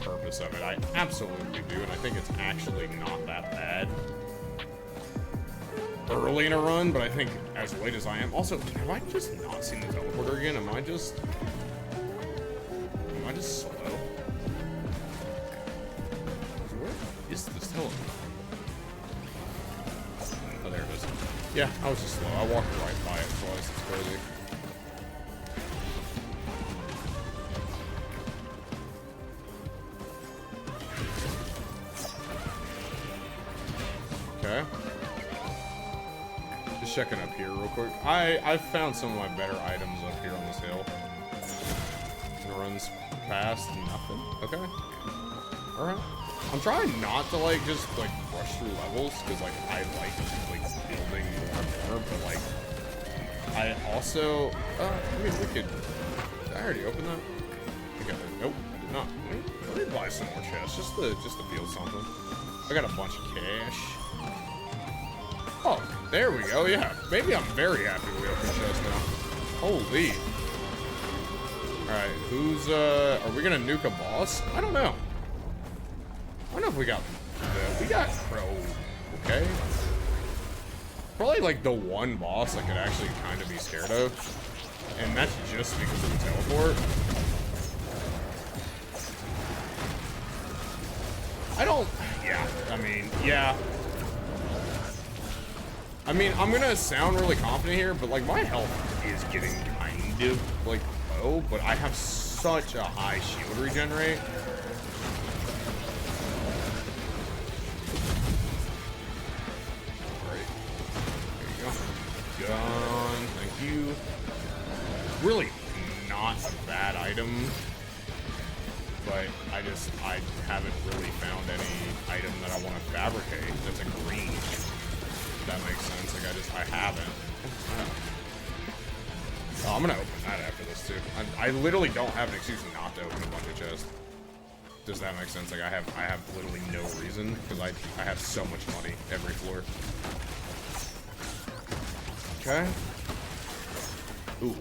purpose of it? I absolutely do, and I think it's actually not that bad early in a run, but I think as late as I am. Also, have I just not seen the teleporter again? Am I just slow? Where is this teleporter? Oh, there it is. Yeah, I was just slow. I walked right by it twice. It's crazy. Okay. Just checking up here real quick. I found some of my better items up here on this hill. And it runs past nothing. Okay. Alright. I'm trying not to like just like rush through levels, because like I like building more and more, but like I also I mean we could, did I already open that? Nope, I did not. Let me buy some more chests just to feel something. I got a bunch of cash. Oh, there we go, yeah. Maybe I'm very happy we opened chests now. Holy. Alright, who's, are we gonna nuke a boss? I don't know. I don't know if we got okay. Probably like the one boss I could actually kind of be scared of. And that's just because of the teleport. I mean, I'm gonna sound really confident here, but like my health is getting kind of like low, but I have such a high shield regenerate. Great. There you go. Gun, thank you. Really not a bad item, but I haven't really found any item that I want to fabricate that's a green. If that makes sense. Like I haven't. Oh, I'm gonna open that after this too. I literally don't have an excuse not to open a bunch of chests. Does that make sense? Like I have literally no reason, because I have so much money every floor. Okay. Ooh.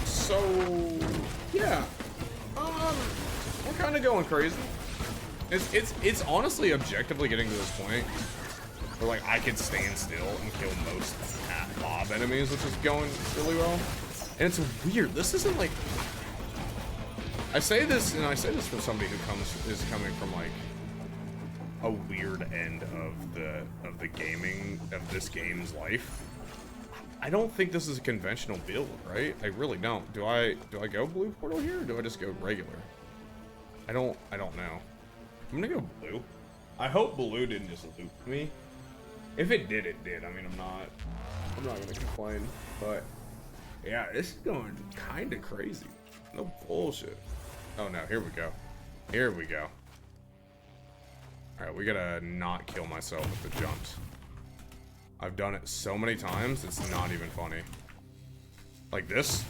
So yeah, we're kind of going crazy. It's honestly objectively getting to this point where like I could stand still and kill most mob enemies, which is going really well. And it's weird. This isn't like, I say this from somebody who is coming from like a weird end of the gaming of this game's life. I don't think this is a conventional build, right? I really don't. Do I go blue portal here, or do I just go regular? I don't know. I'm gonna go blue. I hope blue didn't just loop me. If it did, it did. I mean, I'm not gonna complain, but yeah, this is going kind of crazy. No bullshit. Oh no, here we go. Here we go. All right, we gotta not kill myself with the jumps. I've done it so many times, it's not even funny. Like this?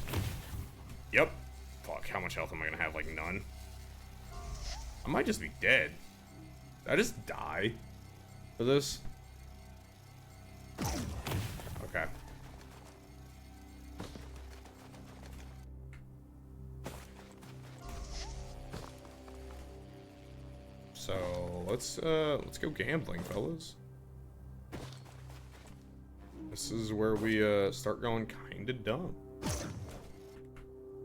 Yep. Fuck, how much health am I gonna have? Like none? I might just be dead. Did I just die? for this? Okay. So let's go gambling, fellas. This is where we start going kinda dumb.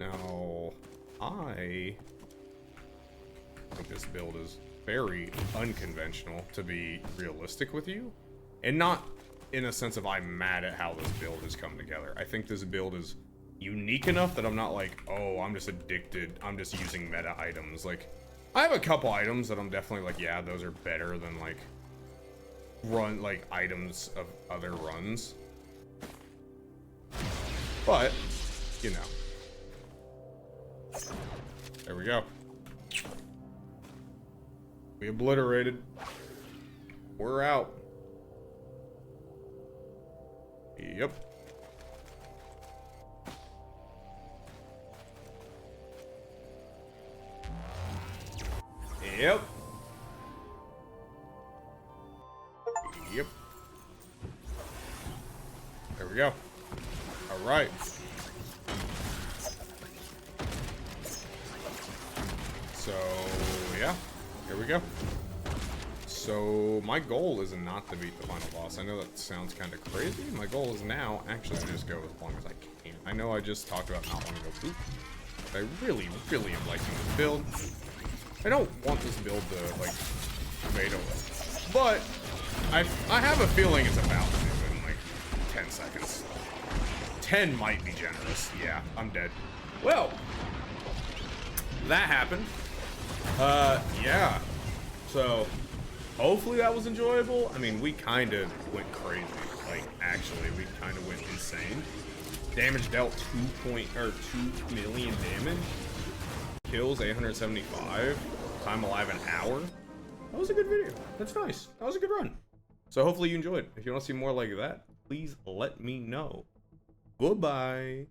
Now, I think this build is very unconventional, to be realistic with you. And not in a sense of I'm mad at how this build has come together. I think this build is unique enough that I'm not like, oh, I'm just addicted. I'm just using meta items. Like, I have a couple items that I'm definitely like, yeah, those are better than like items of other runs. But, you know. There we go. We obliterated. We're out. Yep. Yep. Yep. There we go. All right. So, yeah. Here we go. So, my goal is not to beat the final boss. I know that sounds kind of crazy. My goal is now actually to just go as long as I can. I know I just talked about not wanting to boot. I really, really am liking this build. I don't want this build to, like, fade away. But, I have a feeling it's about to in, like, 10 seconds. 10 might be generous. Yeah, I'm dead. Well, that happened. Yeah. So, hopefully that was enjoyable. I mean, we kind of went crazy. Like, actually, we kind of went insane. Damage dealt 2 million damage. Kills 875. Time alive an hour. That was a good video. That's nice. That was a good run. So hopefully you enjoyed. If you want to see more like that, please let me know. Goodbye.